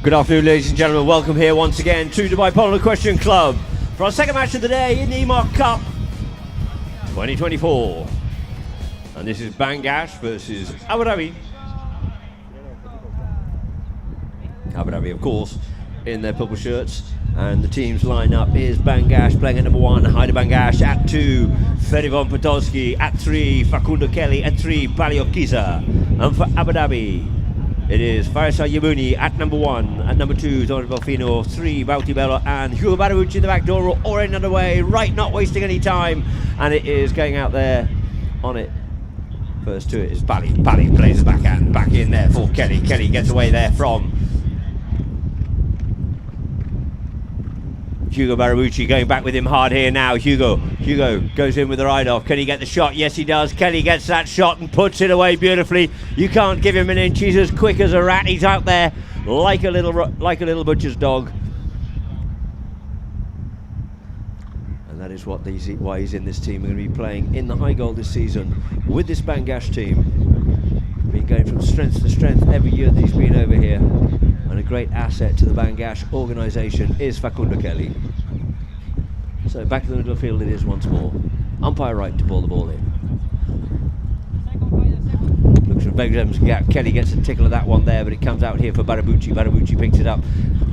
Good afternoon, ladies and gentlemen. Welcome here once again to Dubai Polo Question Club for our second match of the day in the Emaar Cup 2024. And this is Bangash versus Abu Dhabi. Abu Dhabi, of course, in their purple shirts. And the team's lineup is Bangash playing at number 1, Haida Bangash. At 2, Ferivon Podolski. At 3, Facundo Kelly. At 3, Paliokiza. And for Abu Dhabi, it is Faisal Yabuni at number 1. At number 2, Don Belfino. 3, Bauti Bello. And Hugo Barabucci in the back door, already underway. Right, not wasting any time. And it is going out there on it. First to it is Pally. Pally plays the backhand. Back in there for Kelly. Kelly gets away there from Hugo Barabucci, going back with him hard here now. Hugo goes in with the ride off. Can he get the shot? Yes, he does. Kelly gets that shot and puts it away beautifully. You can't give him an inch. He's as quick as a rat. He's out there like a little butcher's dog. And that is why he's in this team. We're going to be playing in the high goal this season with this Bangash team. Been going from strength to strength every year that he's been over here. And a great asset to the Bangash organisation is Facundo Kelly. So back to the middle of the field it is once more. Umpire right to ball the ball in. Looks for Begram's gap. Kelly gets a tickle of that one there, but it comes out here for Barabucci. Barabucci picks it up.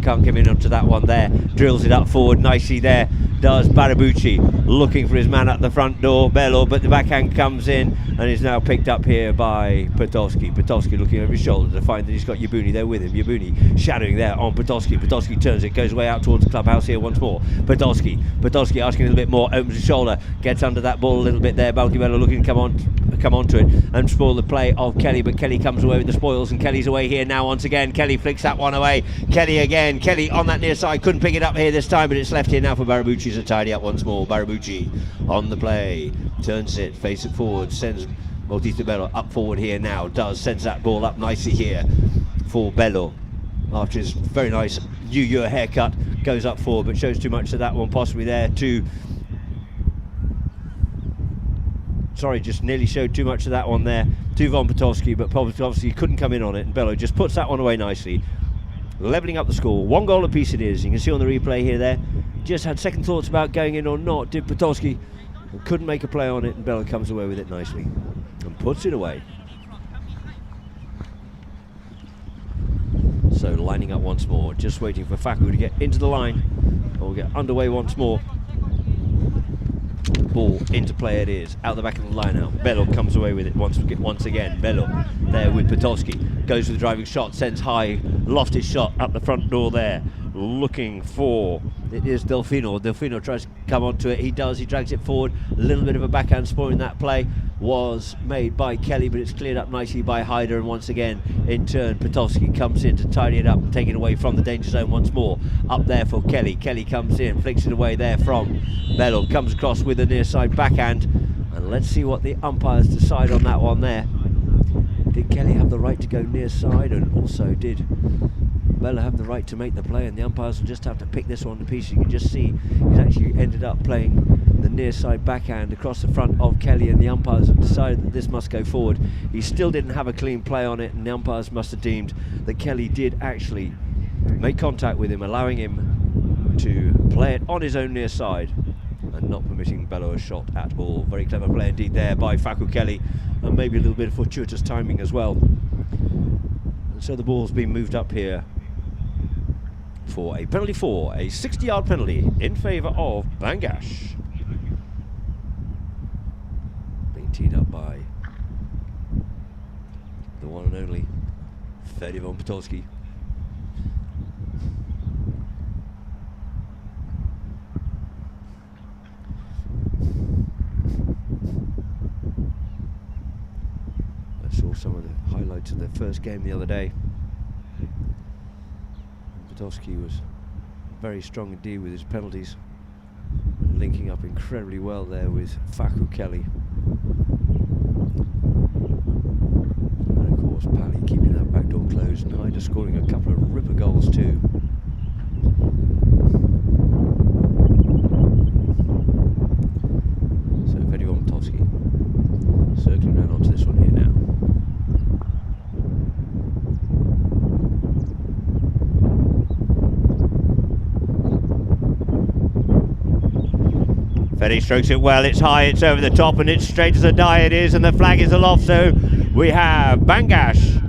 Can't get in onto that one there. Drills it up forward nicely there. Does Barabucci, looking for his man at the front door, Bello, but the backhand comes in and is now picked up here by Podolski. Podolski looking over his shoulder to find that he's got Yabuni there with him. Yabuni shadowing there on Podolski. Podolski turns it, goes way out towards the clubhouse here once more. Podolski asking a little bit more, opens his shoulder, gets under that ball a little bit there. Bello looking to come onto it and spoil the play of Kelly, but Kelly comes away with the spoils and Kelly's away here now once again. Kelly flicks that one away. Kelly again. Kelly on that near side, couldn't pick it up here this time, but it's left here now for Barabucci to tidy up once more. Barabucci on the play, turns it, faces it forward, sends Bautista Bello up forward here now, sends that ball up nicely here for Bello after his very nice New Year haircut, goes up forward but shows too much of that one possibly there to just nearly showed too much of that one there to Von Podolski, but obviously couldn't come in on it, and Bello just puts that one away nicely, levelling up the score. 1 goal apiece it is. You can see on the replay here there, just had second thoughts about going in or not, did Podolski, couldn't make a play on it, and Bello comes away with it nicely and puts it away. So lining up once more, just waiting for Facu to get into the line, or get underway once more. Ball into play it is, out the back of the line now. Bello comes away with it once again. Bello there with Podolski, goes with the driving shot, sends high, lofted shot up the front door there, looking for, it is Delfino. Delfino tries to come onto it, he does, he drags it forward, a little bit of a backhand spoiling that play was made by Kelly, but it's cleared up nicely by Haida, and once again in turn Podolski comes in to tidy it up and take it away from the danger zone once more. Up there for Kelly. Kelly comes in, flicks it away there from Bello, comes across with a near side backhand, and let's see what the umpires decide on that one there. Did Kelly have the right to go near side, and also did Bello have the right to make the play, and the umpires will just have to pick this one to pieces. You can just see he's actually ended up playing the near side backhand across the front of Kelly, and the umpires have decided that this must go forward. He still didn't have a clean play on it, and the umpires must have deemed that Kelly did actually make contact with him, allowing him to play it on his own near side and not permitting Bello a shot at all. Very clever play indeed there by Facu Kelly, and maybe a little bit of fortuitous timing as well. And so the ball's been moved up here for a penalty, for a 60-yard penalty in favour of Bangash. Being teed up by the one and only Ferivon Podolski. I saw some of the highlights of their first game the other day. Podolski was very strong indeed with his penalties, linking up incredibly well there with Facu Kelly. And of course Pally keeping that back door closed, and Haida scoring a couple of ripper goals too. So Ferivon Podolski circling around onto this one here now. Petty strokes it well, it's high, it's over the top, and it's straight as a die it is, and the flag is aloft, so we have Bangash.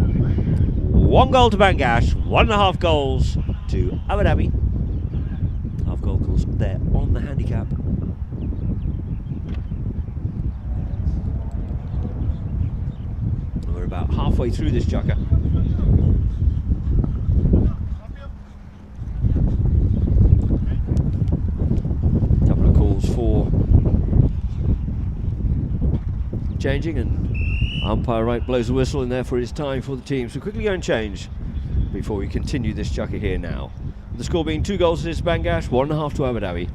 1 goal to Bangash, 1.5 goals to Abu Dhabi. Half goal goals there on the handicap. We're about halfway through this chukker. Couple of calls for changing, and umpire right blows the whistle, and therefore it's time for the teams to quickly go and change before we continue this chukker here now. The score being 2 goals to this Bangash, 1.5 to Abu Dhabi.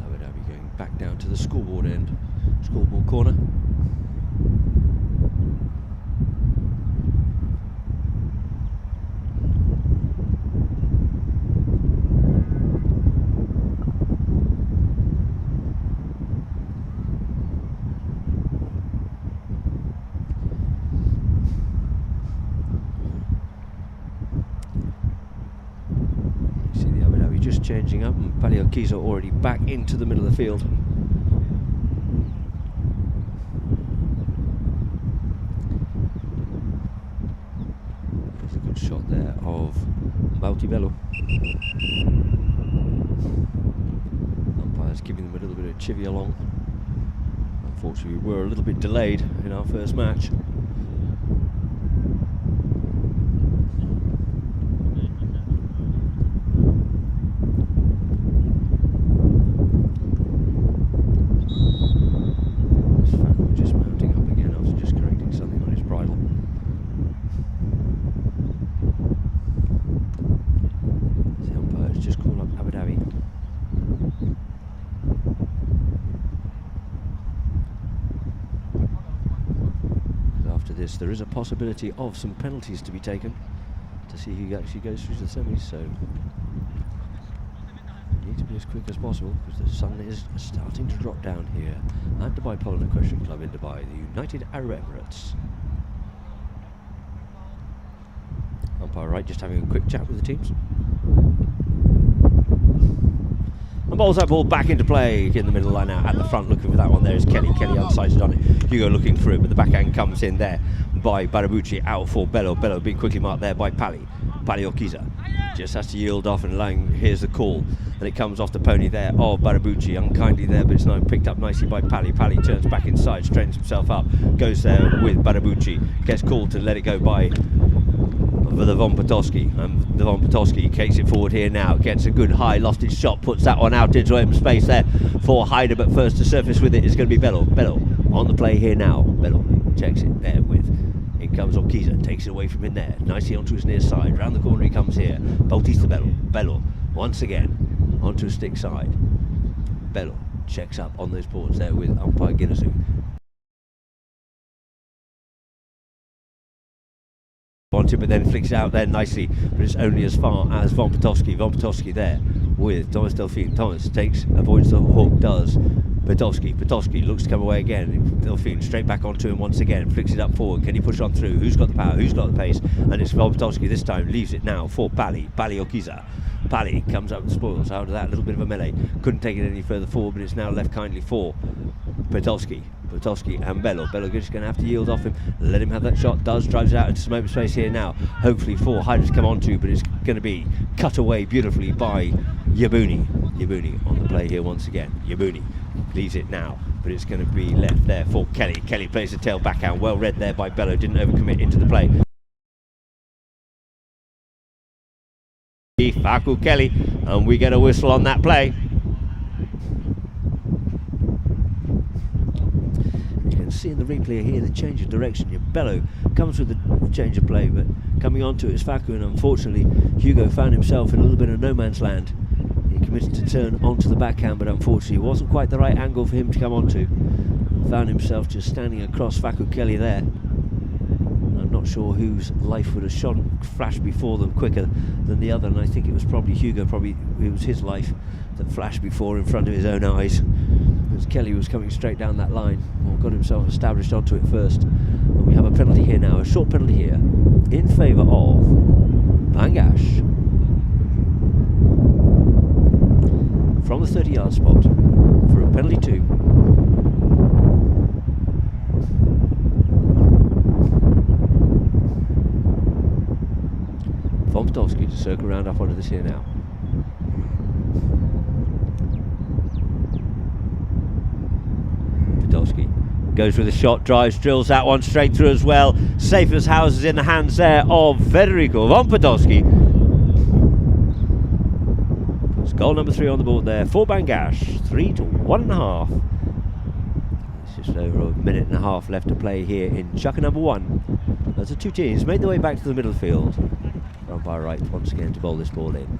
Abu Dhabi going back down to the scoreboard end, scoreboard corner. Just changing up, and Paliokiza already back into the middle of the field. There's a good shot there of Bello. Umpire's giving them a little bit of chivvy along. Unfortunately, we were a little bit delayed in our first match. There is a possibility of some penalties to be taken to see who actually goes through to the semis, so we need to be as quick as possible because the sun is starting to drop down here at Dubai Polo and Equestrian Club in Dubai, the United Arab Emirates. Umpire right just having a quick chat with the teams. And bowls that ball back into play in the middle line now. At the front looking for that one there is Kelly. Kelly unsighted on it. Hugo looking through it, but the backhand comes in there by Barabucci, out for Bello. Bello being quickly marked there by Paliokiza. Just has to yield off, and here's the call. And it comes off the pony there of Barabucci. Unkindly there, but it's now picked up nicely by Pali. Pali turns back inside, straightens himself up, goes there with Barabucci. Gets called to let it go by the Von Potowski, and the Von Potowski takes it forward here now, gets a good high lofted shot, puts that one out into open space there for Hyder, but first to surface with it is going to be Bello. Bello on the play here now. Bello checks it there with, in comes Orkiza, takes it away from in there, nicely onto his near side, round the corner he comes here, Bautista Bello. Bello once again onto his stick side. Bello checks up on those boards there with umpire Guinnessou. But then flicks it out there nicely, but it's only as far as Von Potowski. Von Potowski there with Thomas Delphine. Thomas avoids the hook, does Potowski. Potowski looks to come away again. Delphine straight back onto him once again, flicks it up forward. Can he push on through? Who's got the power? Who's got the pace? And it's Von Potowski this time, leaves it now for Pali Okiza. Pali comes up and spoils out of that little bit of a melee. Couldn't take it any further forward, but it's now left kindly for Potowski and Bello. Bello just going to have to yield off him, let him have that shot. Drives out into some open space here now. Hopefully for Hyder to come onto, but it's going to be cut away beautifully by Yabuni. Yabuni on the play here once again. Yabuni leaves it now, but it's going to be left there for Kelly. Kelly plays the tail backhand, well read there by Bello, didn't overcommit into the play. Faku Kelly, and we get a whistle on that play. See in the replay here the change of direction. Bello comes with the change of play, but coming onto it is Faku, and unfortunately Hugo found himself in a little bit of no man's land. He committed to turn onto the backhand, but unfortunately it wasn't quite the right angle for him to come onto. Found himself just standing across Faku Kelly there. I'm not sure whose life would have flashed before them quicker than the other, and I think it was probably Hugo. Probably it was his life that flashed before in front of his own eyes, as Kelly was coming straight down that line. Well, got himself established onto it first. And we have a penalty here now, a short penalty here, in favour of Bangash. From the 30-yard spot for a penalty 2. Von Podolski to circle round up onto this here now. Podolski goes with a shot, drives, drills that one straight through as well. Safe as houses in the hands there of Federico Von Podolski. Puts goal number 3 on the board there for Bangash. 3-1.5. It's just over a minute and a half left to play here in Chukka number 1. As the two teams made their way back to the middle field. Umpire right once again to bowl this ball in.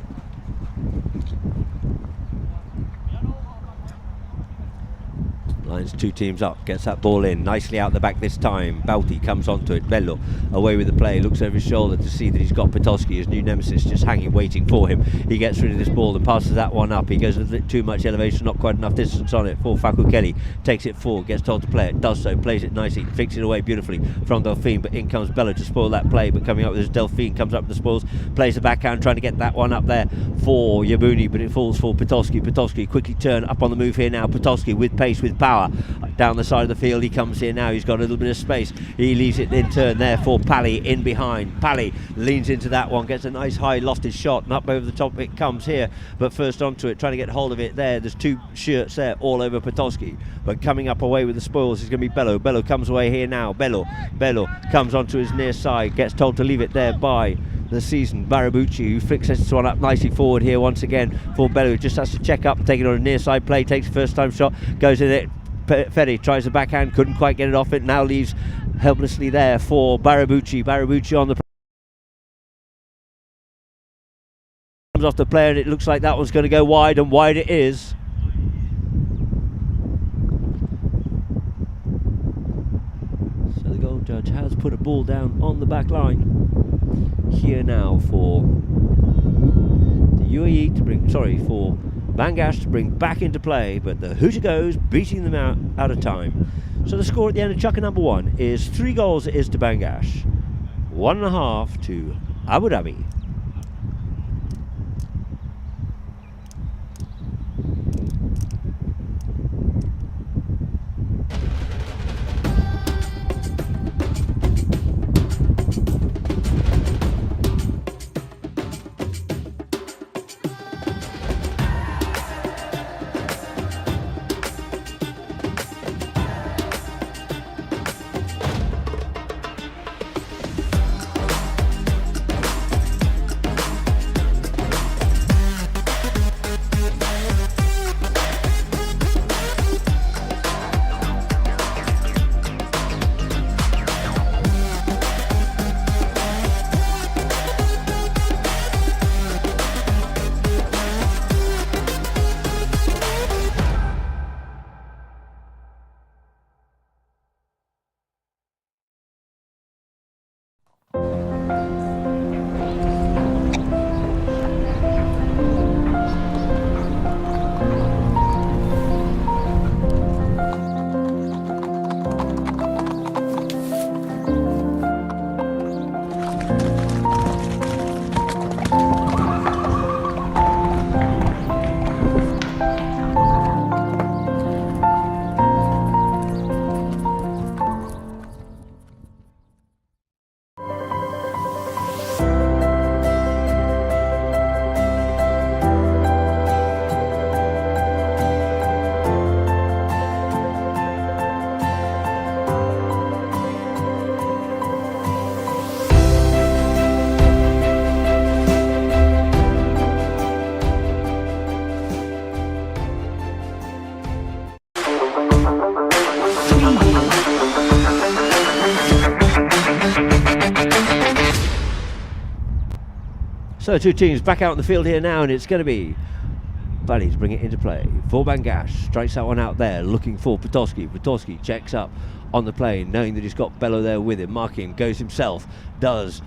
Lines 2 teams up, gets that ball in, nicely out the back this time. Bauti comes onto it, Bello away with the play, looks over his shoulder to see that he's got Podolski, his new nemesis, just hanging, waiting for him. He gets rid of this ball and passes that one up. He goes a bit too much elevation, not quite enough distance on it for Faku Kelly. Takes it forward, gets told to play it, does so, plays it nicely, flicks it away beautifully from Delphine, but in comes Bello to spoil that play, but coming up with his Delphine, comes up with the spoils, plays the backhand, trying to get that one up there for Yabuni, but it falls for Podolski. Podolski quickly turn up on the move here now. Podolski with pace, with power. Down the side of the field he comes here now. He's got a little bit of space. He leaves it in turn there for Pally in behind. Pally leans into that one, gets a nice high lofted shot, and up over the top it comes here. But first onto it, trying to get hold of it there. There's 2 shirts there all over Podolski. But coming up away with the spoils is going to be Bello. Bello comes away here now. Bello comes onto his near side, gets told to leave it there by the seasoned Barabucci, who flicks this one up nicely forward here once again for Bello. Just has to check up, take it on a near side play, takes a first time shot, goes in it. Ferry tries the backhand, couldn't quite get it off it, now leaves helplessly there for Barabucci. Barabucci on the comes off the player, and it looks like that one's going to go wide, and wide it is. So the goal judge has put a ball down on the back line here now for the UAE to bring, for Bangash to bring back into play, but the Hooter goes, beating them out of time. So the score at the end of Chukka number 1 is 3 goals it is to Bangash, 1.5 to Abu Dhabi. So 2 teams back out on the field here now, and it's going to be Buddy to bring it into play for Bangash. Strikes that one out there, looking for Podolski. Podolski checks up on the plane, knowing that he's got Bello there with him, marking him, goes himself, does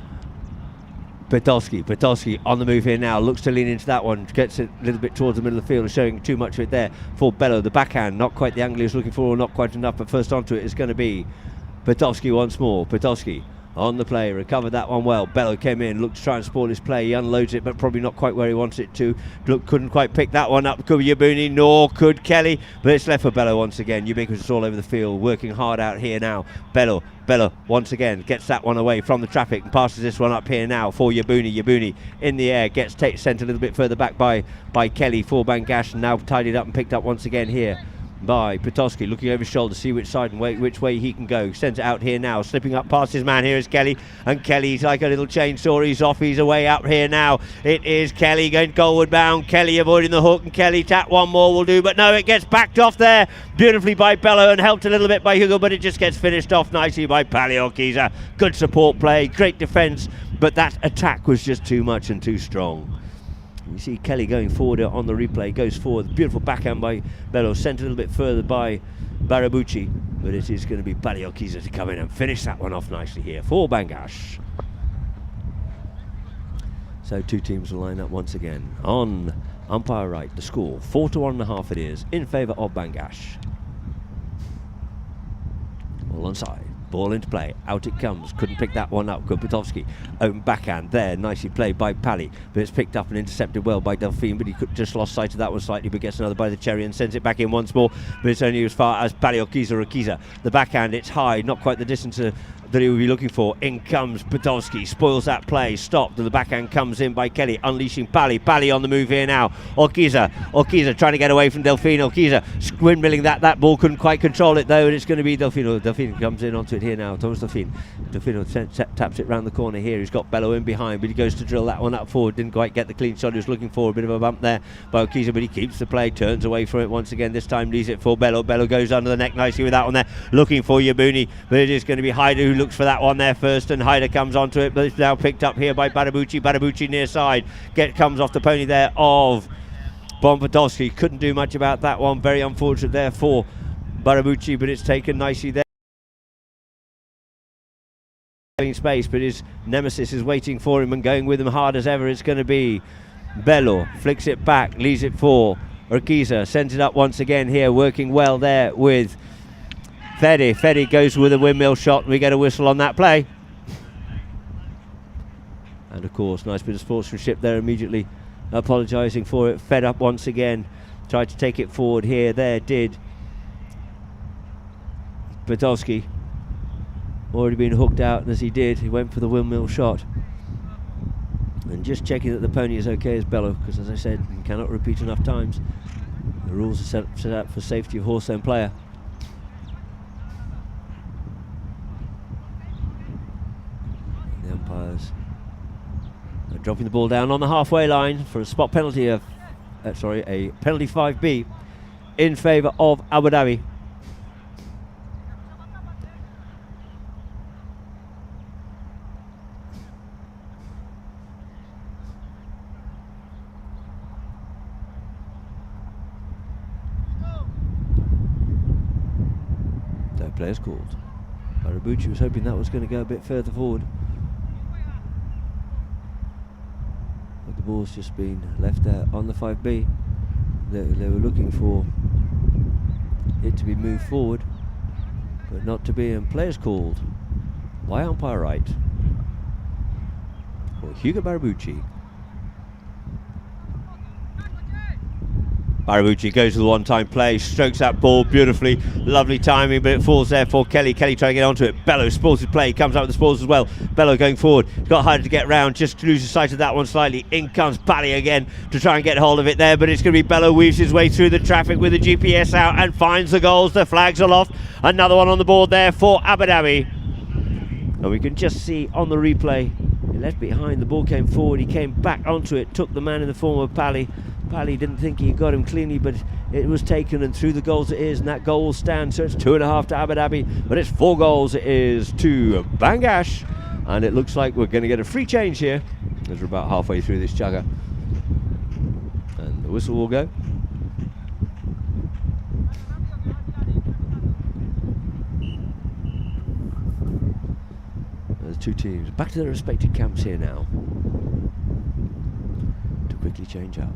Podolski on the move here now, looks to lean into that one, gets it a little bit towards the middle of the field, showing too much of it there for Bello. The backhand, not quite the angle he was looking for, or not quite enough, but first onto it is going to be Podolski once more. Podolski on the play, recovered that one well. Bello came in, looked to try and spoil his play. He unloads it, but probably not quite where he wants it to. Couldn't quite pick that one up. Could Yabuni, nor could Kelly, but it's left for Bello once again. Ubiquitous all over the field, working hard out here now. Bello once again gets that one away from the traffic and passes this one up here now for Yabuni. Yabuni in the air, gets sent a little bit further back by Kelly for Bangash, and now tidied up and picked up once again here by Podolski, looking over his shoulder to see which side and which way he can go. Sends it out here now, slipping up past his man. Here is Kelly, and Kelly's like a little chainsaw. He's off, he's away up here now. It is Kelly going goalward bound. Kelly avoiding the hook, and Kelly tap one more will do, but no, it gets backed off there beautifully by Bello and helped a little bit by Hugo, but it just gets finished off nicely by Paleorkiza. Good support play, great defence, but that attack was just too much and too strong. You see Kelly going forward on the replay, goes forward, beautiful backhand by Bello, sent a little bit further by Barabucci, but it is going to be Paleorkiza to come in and finish that one off nicely here for Bangash. So two teams will line up once again. On umpire right, the score 4-1.5 it is in favour of Bangash. All onside. Ball into play, out it comes, couldn't pick that one up. Podolski, open backhand there, nicely played by Pally, but it's picked up and intercepted well by Delphine, but he just lost sight of that one slightly, but gets another by the cherry and sends it back in once more, but it's only as far as Paleorkiza. The backhand, it's high, not quite the distance that he would be looking for. In comes Podolski, spoils that play, stopped, and the backhand comes in by Kelly, unleashing Pally on the move here now. Orkiza trying to get away from Delphine. Orkiza windmilling that ball, couldn't quite control it though, and it's going to be Delphine. Delphine comes in onto it here now. Thomas Delphine taps it round the corner here. He's got Bello in behind, but he goes to drill that one up forward. Didn't quite get the clean shot he was looking for. A bit of a bump there by Orkiza, but he keeps the play, turns away from it once again. This time leaves it for Bello. Bello goes under the neck nicely with that one there, looking for Yabuni, but it is going to be Haider who looks for that one there first, and Haider comes onto it, but it's now picked up here by Barabucci near side. Comes off the pony there of Podolski. Couldn't do much about that one. Very unfortunate there for Barabucci, but it's taken nicely there. Space, but his nemesis is waiting for him and going with him hard as ever. It's going to be Bello, flicks it back, leaves it for Urquiza, sends it up once again here, working well there with Fede. Fede goes with a windmill shot, and we get a whistle on that play. And of course, nice bit of sportsmanship there, immediately apologising for it. Fed up once again, tried to take it forward here, there did Podolski. Already been hooked out, and as he did, he went for the windmill shot. And just checking that the pony is okay as Bello, because as I said, you cannot repeat enough times. The rules are set up for safety of horse and player. The umpires are dropping the ball down on the halfway line for a spot penalty of, a penalty 5B in favour of Abu Dhabi. Players called. Barabucci was hoping that was going to go a bit further forward, but the ball's just been left there on the 5B. They were looking for it to be moved forward, but not to be, and players called by umpire right for Hugo Barabucci. Barabucci goes to the one-time play, strokes that ball beautifully, lovely timing, but it falls there for Kelly. Kelly trying to get onto it. Bello spoils his play, comes up with the spoils as well. Bello going forward, he's got harder to get round, just loses sight of that one slightly. In comes Pally again to try and get hold of it there, but it's going to be Bello, weaves his way through the traffic with the GPS out and finds the goals. The flags are aloft. Another one on the board there for Abu Dhabi. And we can just see on the replay, he left behind, the ball came forward, he came back onto it, took the man in the form of Pally. Pally didn't think he got him cleanly, but it was taken, and through the goals it is, and that goal will stand. So it's 2.5 to Abu Dhabi, but it's 4 goals it is to Bangash, and it looks like we're going to get a free change here as we're about halfway through this chugger, and the whistle will go. There's two teams back to their respective camps here now. quickly change up.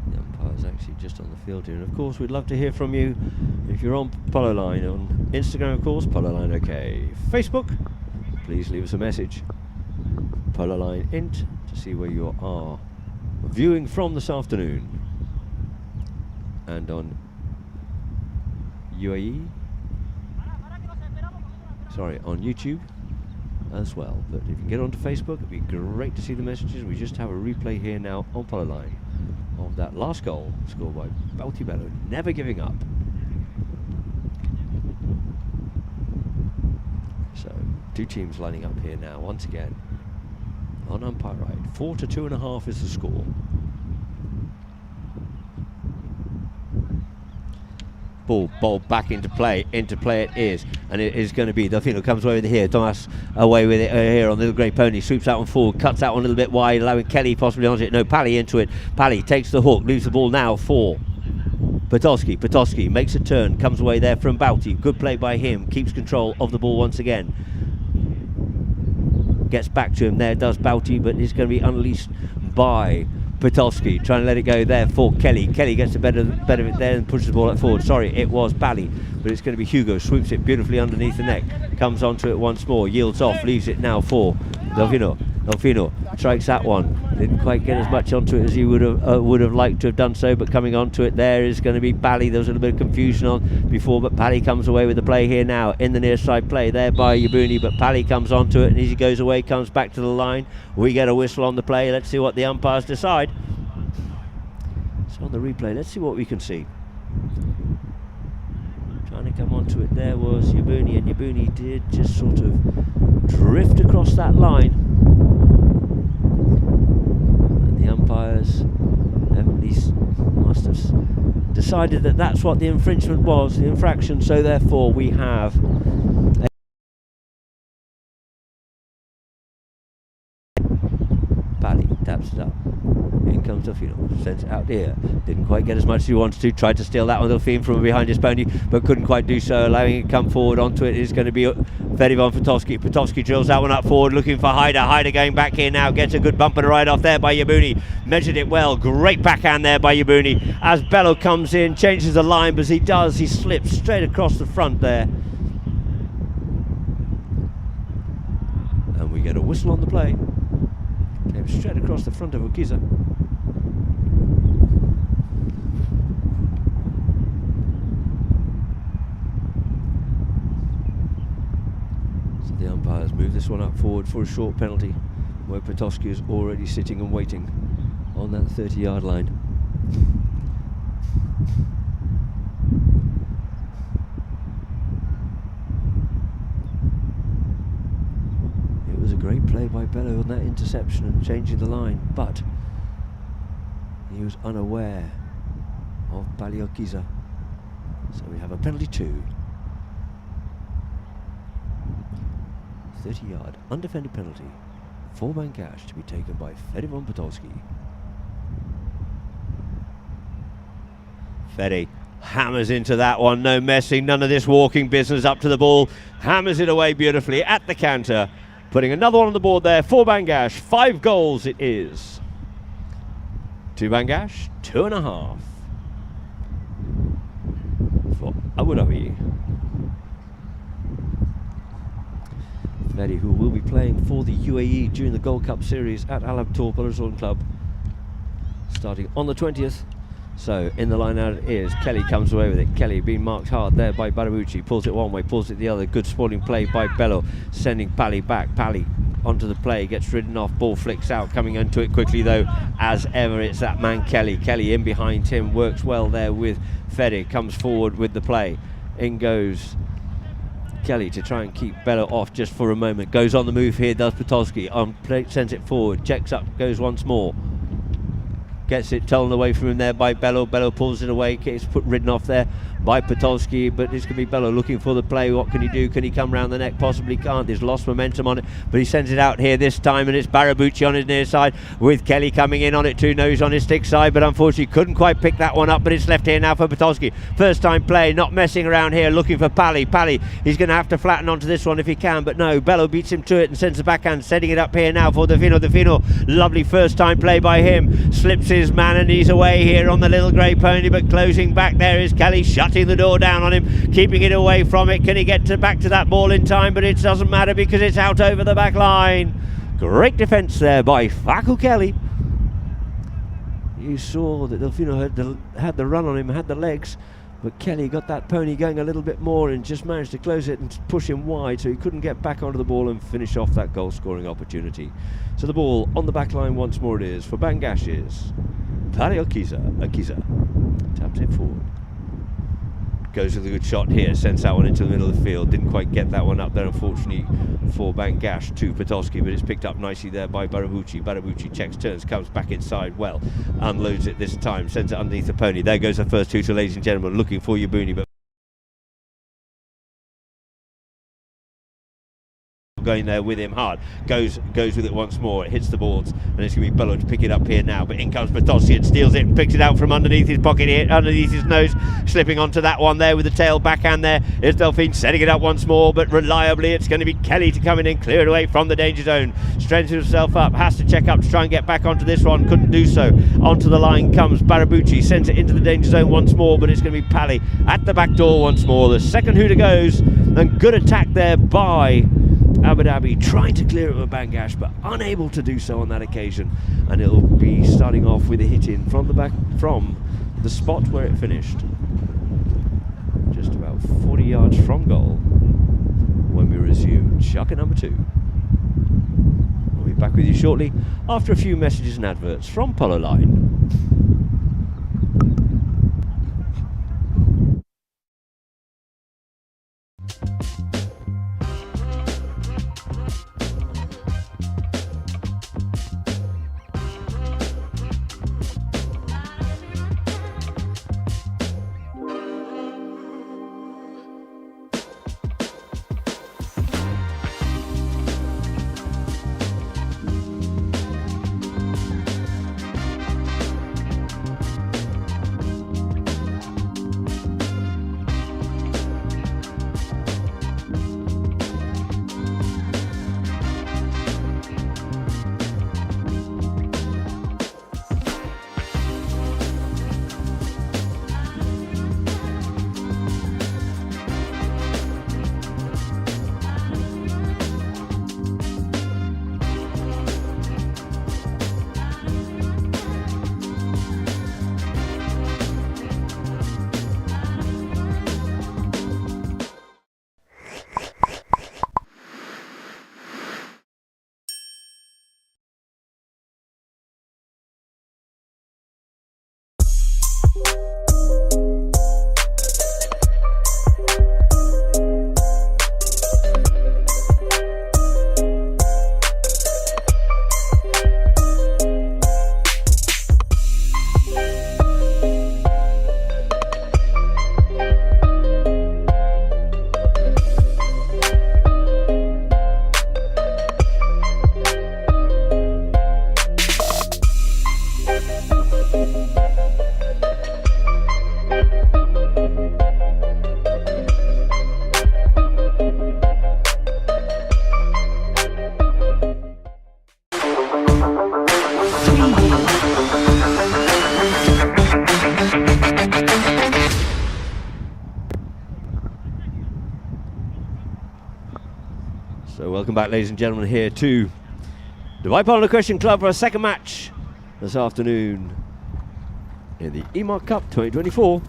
The umpire's actually just on the field here, and of course we'd love to hear from you if you're on Polo Line. On Instagram, of course, Polo Line OK. Facebook, please leave us a message. Polo Line Int to see where you are viewing from this afternoon. And on UAE, sorry, on YouTube as well. But if you can get onto Facebook, it'd be great to see the messages. We just have a replay here now on Polo Line of that last goal scored by Balti Bello, never giving up. So two teams lining up here now once again on umpire right. 4 to 2.5 is the score. Ball back into play it is, and it is going to be Delfino comes away with it here. Thomas away with it here on the little grey pony, sweeps out one forward, cuts out one a little bit wide, allowing Kelly possibly onto it. No, Pally into it. Pally takes the hook, leaves the ball now for Potowski. Potowski makes a turn, comes away there from Bauti. Good play by him, keeps control of the ball once again. Gets back to him there, does Bauti, but it's going to be unleashed by Potowski, trying to let it go there for Kelly. Kelly gets the better of it there and pushes the ball forward. Sorry, it was Bally, but it's going to be Hugo. Swoops it beautifully underneath the neck, comes onto it once more, yields off, leaves it now for Delfino. Delfino strikes that one. Didn't quite get as much onto it as he would have liked to have done so, but coming onto it there is going to be Bally. There was a little bit of confusion on before, but Bally comes away with the play here now in the near side play there by Yabuni, but Bally comes onto it, and as he goes away, comes back to the line. We get a whistle on the play. Let's see what the umpires decide. So on the replay, let's see what we can see. Trying to come onto it there was Yabuni, and Yabuni did just sort of drift across that line. And the umpires must have decided that that's what the infringement was, the infraction, so therefore we have Pally taps it up. In comes Delfino, sends it out here. Didn't quite get as much as he wanted to. Tried to steal that one, Delfino, from behind his pony, but couldn't quite do so. Allowing it to come forward onto it is going to be Fedivan Potowski. Potowski drills that one up forward, looking for Haider. Haider going back here now, gets a good bump and a ride off there by Yabuni. Measured it well. Great backhand there by Yabuni. As Bello comes in, changes the line, but as he does, he slips straight across the front there. And we get a whistle on the play. Came straight across the front of Ukiza. So the umpires move this one up forward for a short penalty, where Potowski is already sitting and waiting on that 30-yard line. It was a great play by Bello on that interception and changing the line, but he was unaware of Baliokiza. So we have a penalty 2. 30-yard undefended penalty for Bangash to be taken by Fedivan Potowski. Fedi hammers into that one, no messing, none of this walking business up to the ball. Hammers it away beautifully at the canter, putting another one on the board there for Bangash. 5 goals it is to Bangash, 2.5 for Abu Dhabi. Fedi, who will be playing for the UAE during the Gold Cup series at Al Abtor Polo Club, starting on the 20th. So in the line out it is. Kelly comes away with it. Kelly being marked hard there by Barabucci. Pulls it one way, pulls it the other. Good sporting play by Bello, sending Pally back. Pally onto the play, gets ridden off, ball flicks out. Coming into it quickly though, as ever, it's that man Kelly. Kelly in behind him, works well there with Fedi. Comes forward with the play. In goes Kelly to try and keep Bello off just for a moment. Goes on the move here, does Potowski. On play, sends it forward, checks up, goes once more. gets it stolen away from him there by Bello. Bello pulls it away, gets ridden off there by Podolski, but it's going to be Bello looking for the play. What can he do? Can he come round the neck? Possibly can't. He's lost momentum on it, but he sends it out here this time, and it's Barabucci on his near side with Kelly coming in on it too. No, he's on his stick side, but unfortunately couldn't quite pick that one up, but it's left here now for Podolski. First time play, not messing around here, looking for Pally. He's going to have to flatten onto this one if he can, but no, Bello beats him to it and sends the backhand, setting it up here now for Defino. Lovely first time play by him, slips his man and he's away here on the little grey pony, but closing back there is Kelly, shutting the door down on him, keeping it away from it. Can he get back to that ball in time? But it doesn't matter because it's out over the back line. Great defence there by Faku Kelly. You saw that Delfino had the run on him, had the legs, but Kelly got that pony going a little bit more and just managed to close it and push him wide, so he couldn't get back onto the ball and finish off that goal scoring opportunity. So the ball on the back line once more it is for Bangash is Dario Akiza taps it forward. Goes with a good shot here, sends that one into the middle of the field. Didn't quite get that one up there, unfortunately, for Bangash to Podolski, but it's picked up nicely there by Barabucci. Barabucci checks, turns, comes back inside well, unloads it this time, sends it underneath the pony. There goes the first two, ladies and gentlemen, looking for Yabuni, but going there with him hard, goes with it once more. It hits the boards and it's going to be Bello to pick it up here now, but in comes Podolski and steals it and picks it out from underneath his pocket here, underneath his nose, slipping onto that one there with the tail backhand there. Here's Delphine setting it up once more, but reliably it's going to be Kelly to come in and clear it away from the danger zone. Strengthens himself up, has to check up to try and get back onto this one, couldn't do so. Onto the line comes Barabucci, sends it into the danger zone once more, but it's going to be Pally at the back door once more. The second hooter goes, and good attack there by Abu Dhabi, trying to clear it with Bangash, but unable to do so on that occasion, and it'll be starting off with a hit in from the back, from the spot where it finished, just about 40 yards from goal, when we resume Shaka number 2. We'll be back with you shortly after a few messages and adverts from Polo Line. So welcome back, ladies and gentlemen, here to Dubai Polo Question Club for a second match this afternoon in the Emaar Cup 2024.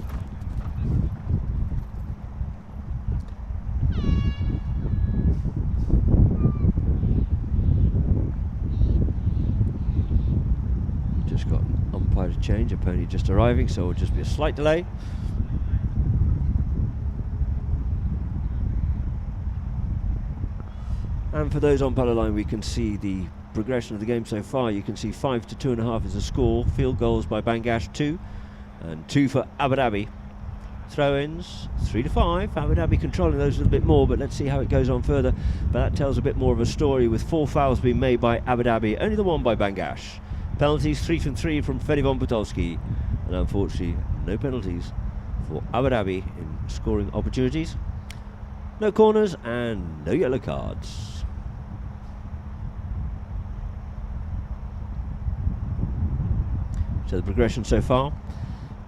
Just got an umpire to change, a pony just arriving, so it'll just be a slight delay. And for those on Polo Line, we can see the progression of the game so far, you can see 5 to 2.5 is the score. Field goals by Bangash 2 and 2 for Abu Dhabi. Throw-ins 3 to 5. Abu Dhabi controlling those a little bit more, but let's see how it goes on further. But that tells a bit more of a story, with 4 fouls being made by Abu Dhabi, only the one by Bangash. Penalties 3 from 3 from Fedivan Podolski, and unfortunately no penalties for Abu Dhabi in scoring opportunities. No corners and no yellow cards. So the progression so far,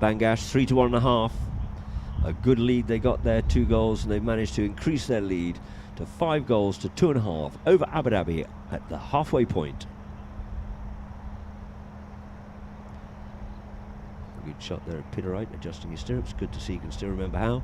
Bangash 3 to 1.5. A good lead they got there, 2 goals, and they've managed to increase their lead to 5 goals to 2.5 over Abu Dhabi at the halfway point. Good shot there at Pitterite, adjusting his stirrups. Good to see you can still remember how.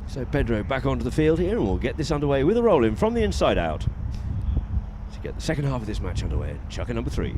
So Pedro back onto the field here, and we'll get this underway with a roll in from the inside out to get the second half of this match underway. Chucker number 3.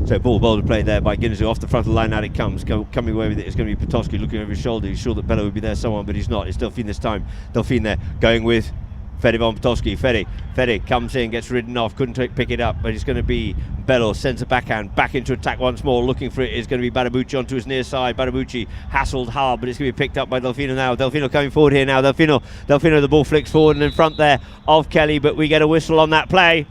So ball bowler play there by Ginzu off the front of the line. Out it comes. Coming away with it is going to be Podolski looking over his shoulder. He's sure that Bello would be there someone, but he's not. It's Delphine this time. Delphine there going with Fedivan Podolski. Fedi comes in, gets ridden off, couldn't pick it up, but it's going to be Bello, sends a backhand, back into attack once more, looking for it is going to be Barabucci onto his near side. Barabucci hassled hard, but it's going to be picked up by Delfino now. Delfino coming forward here now. Delfino, the ball flicks forward and in front there of Kelly, but we get a whistle on that play.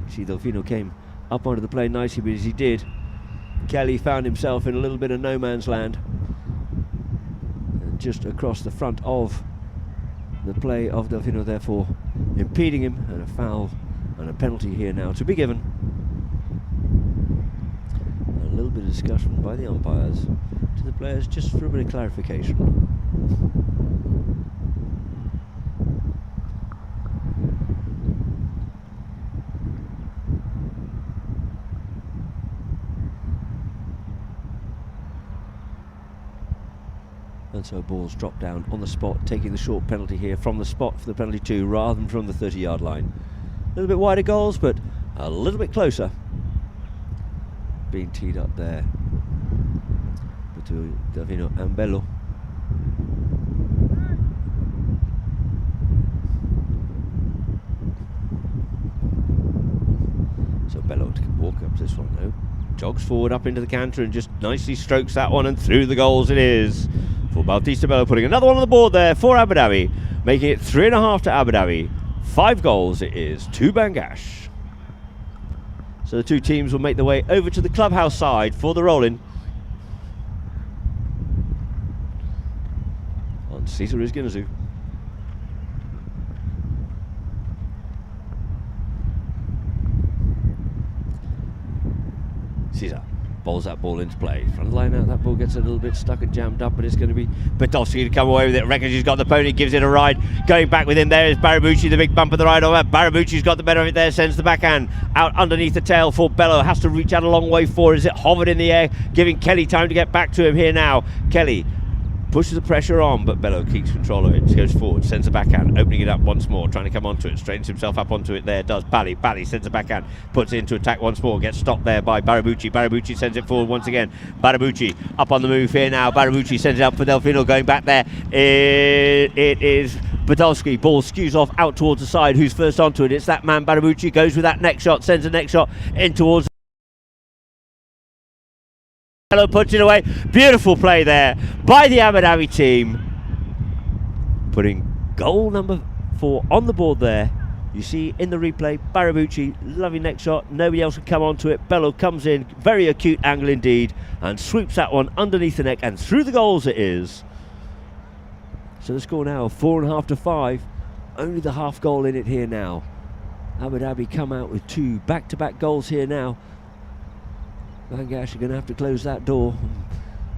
You see Delfino came up onto the play nicely, but as he did, Kelly found himself in a little bit of no man's land, and just across the front of the play of Delfino, therefore impeding him, and a foul and a penalty here now to be given. A little bit of discussion by the umpires to the players just for a bit of clarification. And so balls drop down on the spot, taking the short penalty here from the spot for the penalty 2 rather than from the 30-yard line. A little bit wider goals, but a little bit closer. Being teed up there between Delfino and Bello. So Bello can walk up to this one now. Jogs forward up into the canter and just nicely strokes that one, and through the goals it is. For Bautista Bello, putting another one on the board there for Abu Dhabi, making it 3.5 to Abu Dhabi. 5 goals it is to Bangash. So the two teams will make their way over to the clubhouse side for the roll-in. On Cesar Izginazu. Cesar bowls that ball into play. Front line out, that ball gets a little bit stuck and jammed up, but it's going to be Podolski to come away with it. Reckons he's got the pony, gives it a ride. Going back with him there is Barabucci, the big bump of the ride over. Barabucci's got the better of it there, sends the backhand out underneath the tail for Bello. Has to reach out a long way for it as it hovered in the air, giving Kelly time to get back to him here now. Kelly pushes the pressure on, but Bello keeps control of it. Goes forward, sends a backhand, opening it up once more, trying to come onto it, straightens himself up onto it there, does Bally. Bally sends a backhand, puts it into attack once more, gets stopped there by Barabucci. Barabucci sends it forward once again. Barabucci up on the move here now. Barabucci sends it up for Delfino, going back there. It is Podolski. Ball skews off out towards the side. Who's first onto it? It's that man, Barabucci. Goes with that next shot, sends a next shot in towards. Bello puts it away. Beautiful play there by the Abu Dhabi team, putting goal number 4 on the board there. You see in the replay, Barabucci, lovely next shot, nobody else can come onto it. Bello comes in, very acute angle indeed, and swoops that one underneath the neck, and through the goals it is. So the score now 4.5 to 5, only the half goal in it here now. Abu Dhabi come out with 2 back-to-back goals here now. Bangash are going to have to close that door.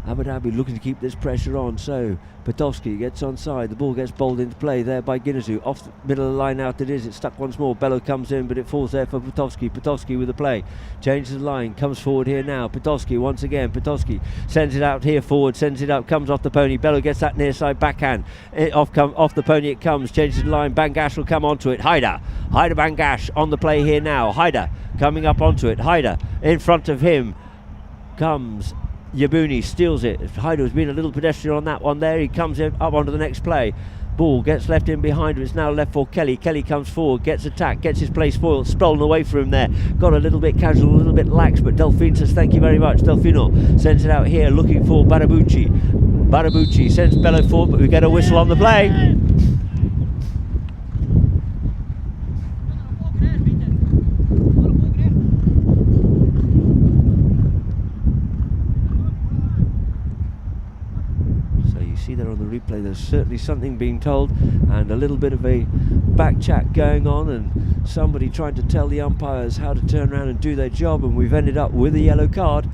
Abu Dhabi looking to keep this pressure on, so Podolski gets onside, the ball gets bowled into play there by Guineazou, off the middle of the line out it is, it's stuck once more, Bello comes in but it falls there for Podolski with the play, changes the line, comes forward here now, Podolski once again, Podolski sends it out here forward, sends it up, comes off the pony, Bello gets that near side backhand, off the pony it comes, changes the line, Bangash will come onto it, Haider Bangash on the play here now, Haider coming up onto it, Haider in front of him comes Yabuni, steals it. Haider's been a little pedestrian on that one there. He comes in up onto the next play. Ball gets left in behind him. It's now left for Kelly. Kelly comes forward, gets attacked, gets his play spoiled, stolen away from him there. Got a little bit casual, a little bit lax, but Delphine says thank you very much. Delfino sends it out here looking for Barabucci. Barabucci sends Bello forward, but we get a whistle on the play. See there on the replay there's certainly something being told and a little bit of a back chat going on and somebody trying to tell the umpires how to turn around and do their job, and we've ended up with a yellow card,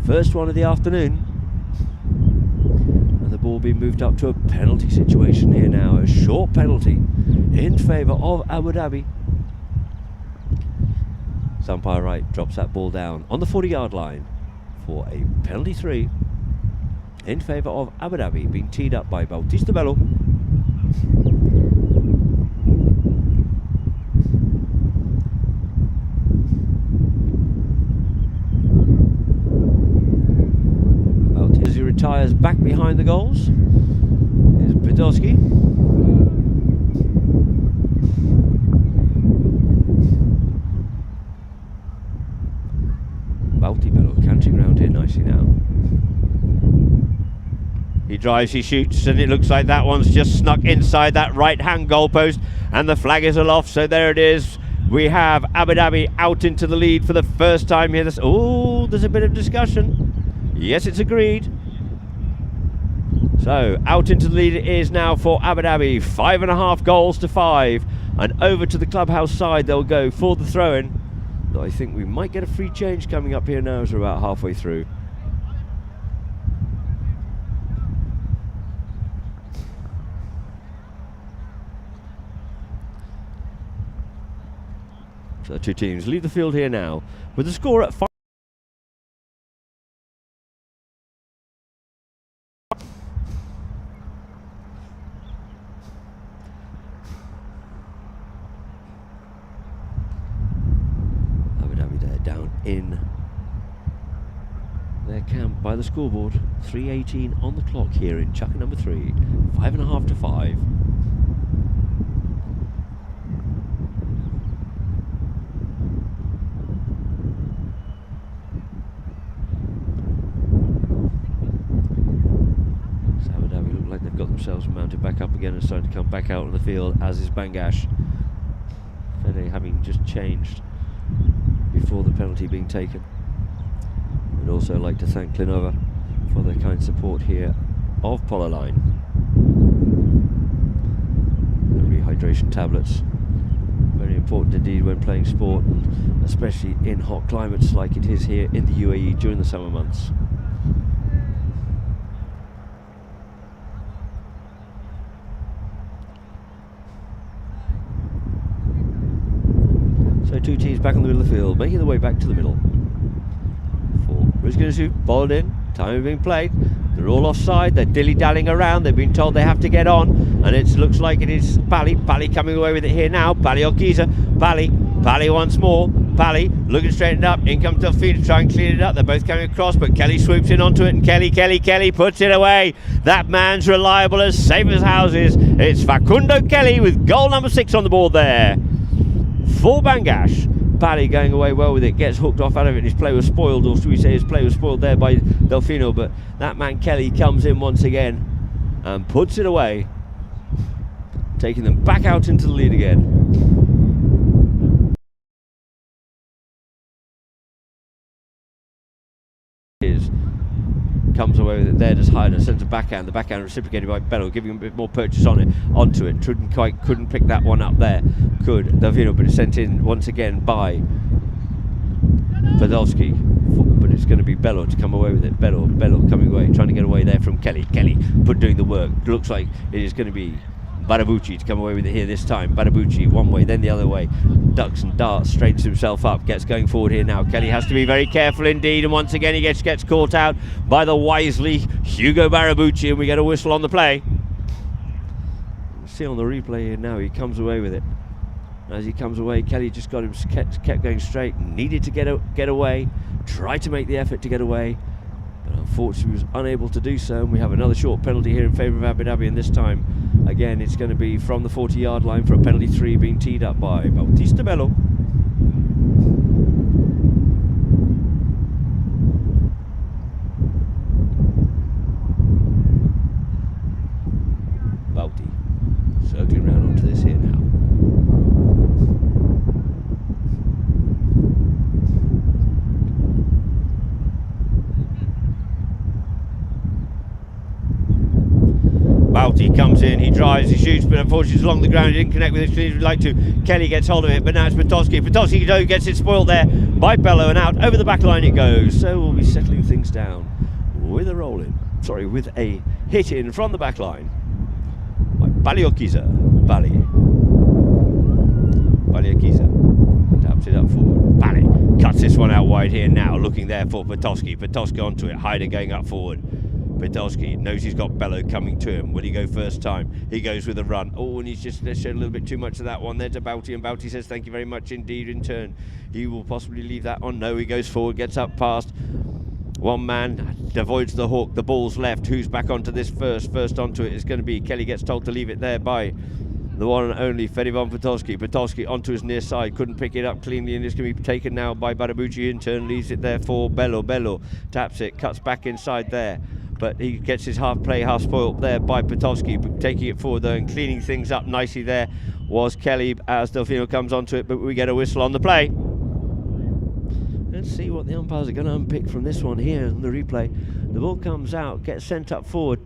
first one of the afternoon, and the ball being moved up to a penalty situation here now, a short penalty in favour of Abu Dhabi. Umpire right drops that ball down on the 40-yard line for a penalty 3 in favour of Abu Dhabi, being teed up by Bautista Bello. As he retires back behind the goals, is Podolski. Bauti Bello cantering round here nicely now. He drives, he shoots, and it looks like that one's just snuck inside that right-hand goalpost, and the flag is aloft, so there it is. We have Abu Dhabi out into the lead for the first time here. Oh, there's a bit of discussion. Yes, it's agreed. So, out into the lead it is now for Abu Dhabi. 5.5 goals to 5. And over to the clubhouse side they'll go for the throw-in. I think we might get a free change coming up here now as we're about halfway through. So the two teams leave the field here now with the score at 5. Abu Dhabi there down in their camp by the scoreboard. 3:18 on the clock here in chucker number 3. 5.5 to 5. Got themselves mounted back up again and starting to come back out on the field, as is Bangash. Fede having just changed before the penalty being taken. We'd also like to thank Clinova for their kind support here of Polo Line. The rehydration tablets, very important indeed when playing sport, and especially in hot climates like it is here in the UAE during the summer months. So two teams back in the middle of the field, making their way back to the middle. Who's going to shoot? Balled in. Time being played. They're all offside. They're dilly-dallying around. They've been told they have to get on, and it looks like it is Pally. Pally coming away with it here now. Pally or Giza. Pally once more. Pally looking straightened up. In comes Delphine to try and clean it up. They're both coming across, but Kelly swoops in onto it, and Kelly puts it away. That man's reliable, as safe as houses. It's Facundo Kelly with goal number 6 on the board there for Bangash. Pally going away well with it, gets hooked off out of it, and his play was spoiled, or should we say his play was spoiled there by Delfino, but that man Kelly comes in once again and puts it away, taking them back out into the lead again. Comes away with it there, just Haider sends a backhand, the backhand reciprocated by Bello, giving him a bit more purchase onto it. Couldn't pick that one up there. Delfino, but it's sent in once again by Podolski. But but it's going to be Bello to come away with it. Bello coming away, trying to get away there from Kelly. Kelly doing the work. Looks like it is going to be Barabucci to come away with it here this time. Barabucci one way, then the other way. Ducks and darts, straightens himself up, gets going forward here now. Kelly has to be very careful indeed, and once again he gets caught out by the wisely Hugo Barabucci, and we get a whistle on the play. See on the replay here now, he comes away with it. As he comes away, Kelly just got him kept going straight, needed to get away, tried to make the effort to get away, but unfortunately was unable to do so, and we have another short penalty here in favour of Abu Dhabi, and this time again it's going to be from the 40-yard line for a penalty 3 being teed up by Bautista Bello. Bauti circling round onto this here now. Bauti comes in, he drives, he shoots, but unfortunately it's along the ground, he didn't connect with it as he would like to. Kelly gets hold of it, but now it's Patowski. Patowski gets it spoiled there by Bello, and out over the back line it goes. So we'll be settling things down with a roll in. Sorry, with a hit in from the back line by Baliokiza. Baliokiza taps it up forward. Bali cuts this one out wide here now, looking there for Patowski. Patowski onto it, Hyder going up forward. Patowski knows he's got Bello coming to him. Will he go first time? He goes with a run. Oh, and he's just showed a little bit too much of that one there to Bauti, and Bauti says thank you very much indeed in turn. He will possibly leave that on. No, he goes forward, gets up past one man, avoids the hook. The ball's left. Who's back onto this first? First onto it is going to be Kelly. Gets told to leave it there by the one and only Fedivan Patowski. Patowski onto his near side, couldn't pick it up cleanly, and it's going to be taken now by Barabucci in turn, leaves it there for Bello. Bello taps it, cuts back inside there, but he gets his half play, half spoiled there by Patowski, taking it forward though and cleaning things up nicely there was Kelly as Delfino comes onto it, but we get a whistle on the play. Let's see what the umpires are going to unpick from this one here in the replay. The ball comes out, gets sent up forward.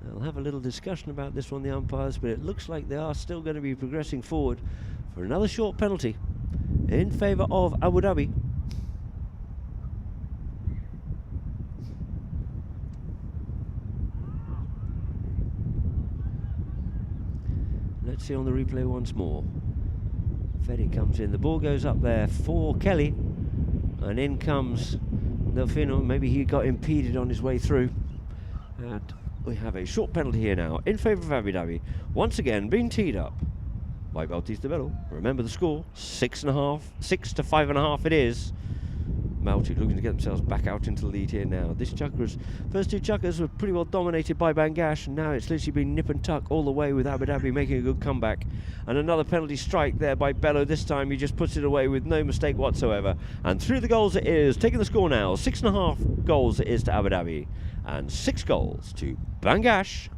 They'll have a little discussion about this one, the umpires, but it looks like they are still going to be progressing forward for another short penalty in favour of Abu Dhabi. Let's see on the replay once more. Fedi comes in, the ball goes up there for Kelly, and in comes Delfino. Maybe he got impeded on his way through, and we have a short penalty here now in favour of Abu Dhabi, once again being teed up by Bautista Bello. Remember the score, 6 to 5.5 it is. Malti looking to get themselves back out into the lead here now. This first two chukkers were pretty well dominated by Bangash, and now it's literally been nip and tuck all the way with Abu Dhabi making a good comeback. And another penalty strike there by Bello. This time he just puts it away with no mistake whatsoever. And through the goals it is, taking the score now, 6.5 goals it is to Abu Dhabi, and 6 goals to Bangash.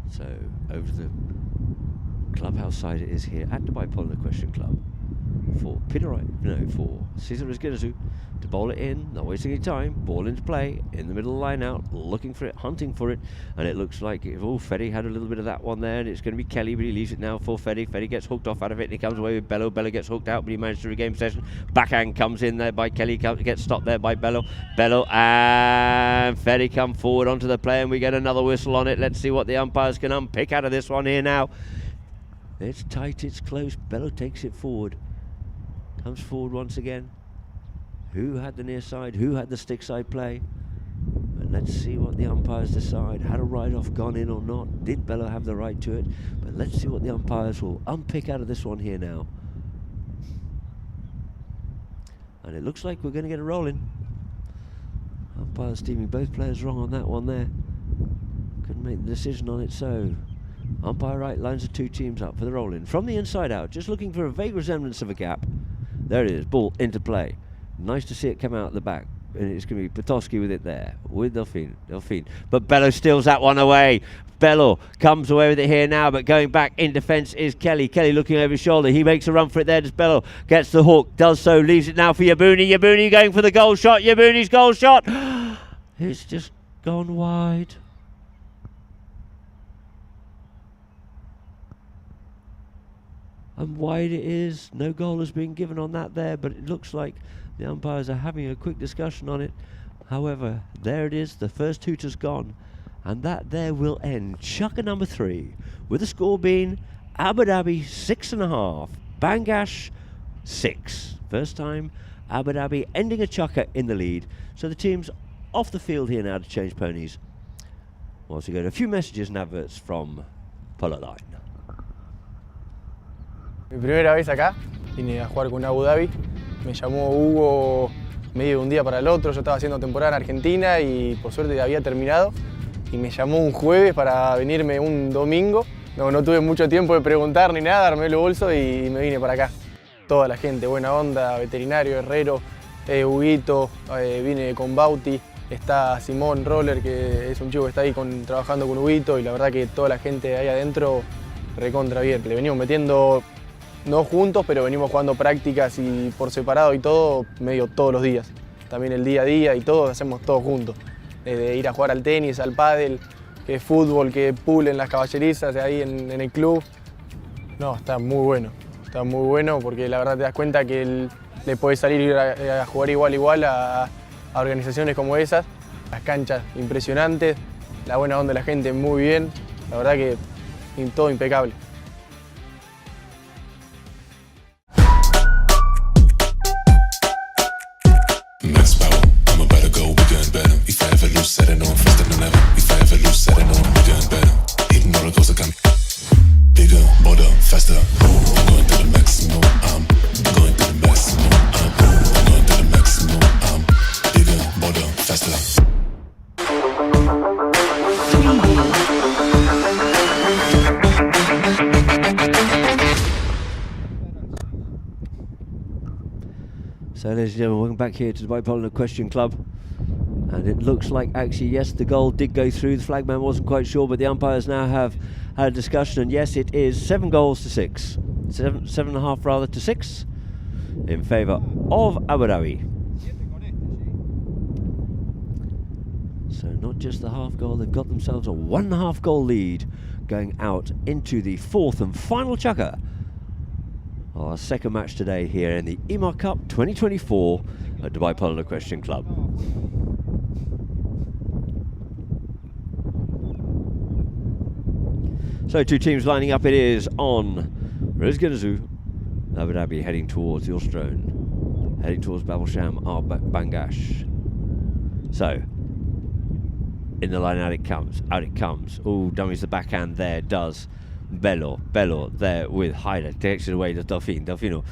So over to the clubhouse side it is here at Dubai Polo Question Club for for Cesar Rizginazu to bowl it in, not wasting any time, ball into play, in the middle of the line out, looking for it, hunting for it, and it looks like Fedi had a little bit of that one there, and it's going to be Kelly, but he leaves it now for Fedi. Fedi gets hooked off out of it, and he comes away with Bello. Bello gets hooked out, but he managed to regain possession. Backhand comes in there by Kelly, gets stopped there by Bello. Bello and Fedi come forward onto the play, and we get another whistle on it. Let's see what the umpires can unpick out of this one here now. It's tight, it's close. Bello takes it forward. Comes forward once again. Who had the near side? Who had the stick side play? And let's see what the umpires decide. Had a ride-off gone in or not? Did Bello have the right to it? But let's see what the umpires will unpick out of this one here now. And it looks like we're going to get a roll in. Umpires deeming both players wrong on that one there. Couldn't make the decision on it, so umpire right lines the two teams up for the roll in. From the inside out, just looking for a vague resemblance of a gap. There it is, ball into play. Nice to see it come out the back. And it's going to be Patowski with it there, with Delfin. But Bello steals that one away. Bello comes away with it here now, but going back in defence is Kelly. Kelly looking over his shoulder. He makes a run for it there. Does Bello gets the hook, does so, leaves it now for Yabuni. Yabuni going for the goal shot. Yabuni's goal shot. It's just gone wide. And wide it is. No goal has been given on that there, but it looks like the umpires are having a quick discussion on it. However, there it is. The first hooter's gone. And that there will end chukker number 3, with the score being Abu Dhabi 6.5, Bangash 6. First time Abu Dhabi ending a chukker in the lead. So the team's off the field here now to change ponies. Once we go to a few messages and adverts from Polo Line. Mi primera vez acá, vine a jugar con Abu Dhabi. Me llamó Hugo medio de un día para el otro. Yo estaba haciendo temporada en Argentina y por suerte había terminado. Y me llamó un jueves para venirme un domingo. No tuve mucho tiempo de preguntar ni nada, armé los bolsos y me vine para acá. Toda la gente, buena onda, veterinario, herrero, Huguito, vine con Bauti, está Simón Roller, que es un chico que está ahí trabajando con Huguito, y la verdad que toda la gente ahí adentro recontra bien. Le venimos metiendo, no juntos, pero venimos jugando prácticas y por separado y todo, medio todos los días. También el día a día y todo, hacemos todo juntos. Desde ir a jugar al tenis, al pádel, que fútbol, que pool en las caballerizas, ahí en el club. No, está muy bueno porque la verdad te das cuenta que le podés salir a jugar igual a organizaciones como esas. Las canchas impresionantes, la buena onda de la gente muy bien, la verdad que todo impecable. So, ladies and gentlemen, welcome back here to the Dubai Polo Question Club. And it looks like, actually, yes, the goal did go through. The flagman wasn't quite sure, but the umpires now have had a discussion. And yes, it is 7 goals to 6. 7.5 rather to 6 in favour of Abu Dhabi. So not just the half goal, they've got themselves a 1.5 goal lead going out into the 4th and final chukker. Our second match today here in the Emaar Cup 2024 at Dubai Polo Question Club. So 2 teams lining up it is on Rizganazu, Abu Dhabi heading towards the Austrone, heading towards Babelsham, Bangash. So, in the line out it comes. Oh, dummies the backhand there, does. Bello there with Hyder, takes it away to Delfino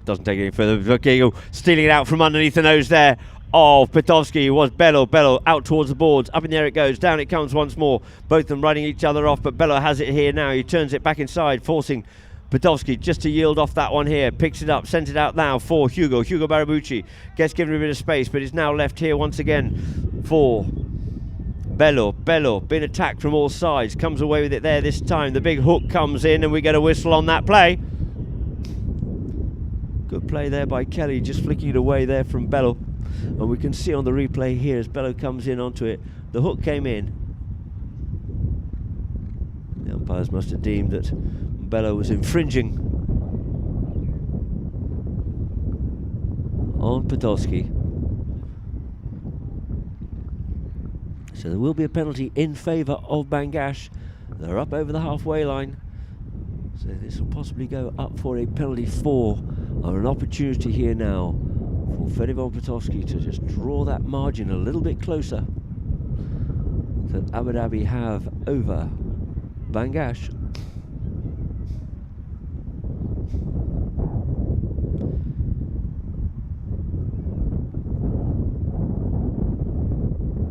doesn't take it any further. Vaquego stealing it out from underneath the nose there of Petovsky. Was Bello out towards the boards, up in the air it goes, down it comes once more, both of them riding each other off, but Bello has it here now. He turns it back inside, forcing Petovsky just to yield off that one here, picks it up, sends it out now for Hugo Barabucci, gets given a bit of space, but is now left here once again for Bello being attacked from all sides, comes away with it there this time. The big hook comes in and we get a whistle on that play. Good play there by Kelly, just flicking it away there from Bello. And we can see on the replay here as Bello comes in onto it, the hook came in. The umpires must have deemed that Bello was infringing on Podolski. So there will be a penalty in favour of Bangash. They're up over the halfway line. So this will possibly go up for a penalty 4, or an opportunity here now for Fedivon Petovsky to just draw that margin a little bit closer that Abu Dhabi have over Bangash.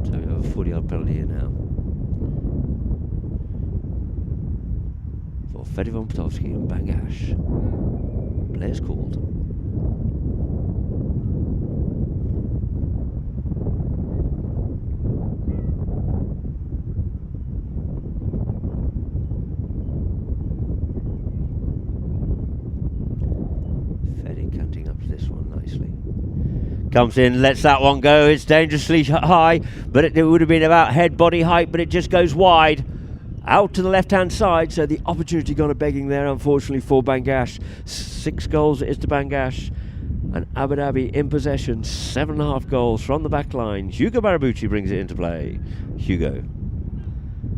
So we have a 40-yard penalty here now for Fedivon Petovsky and Bangash. Players called. Fedi canting up to this one nicely. Comes in, lets that one go. It's dangerously high, but it would have been about head body height, but it just goes wide. Out to the left-hand side, so the opportunity gone a begging there, unfortunately, for Bangash. 6 goals it is to Bangash. And Abu Dhabi in possession, 7.5 goals from the back line. Hugo Barabucci brings it into play. Hugo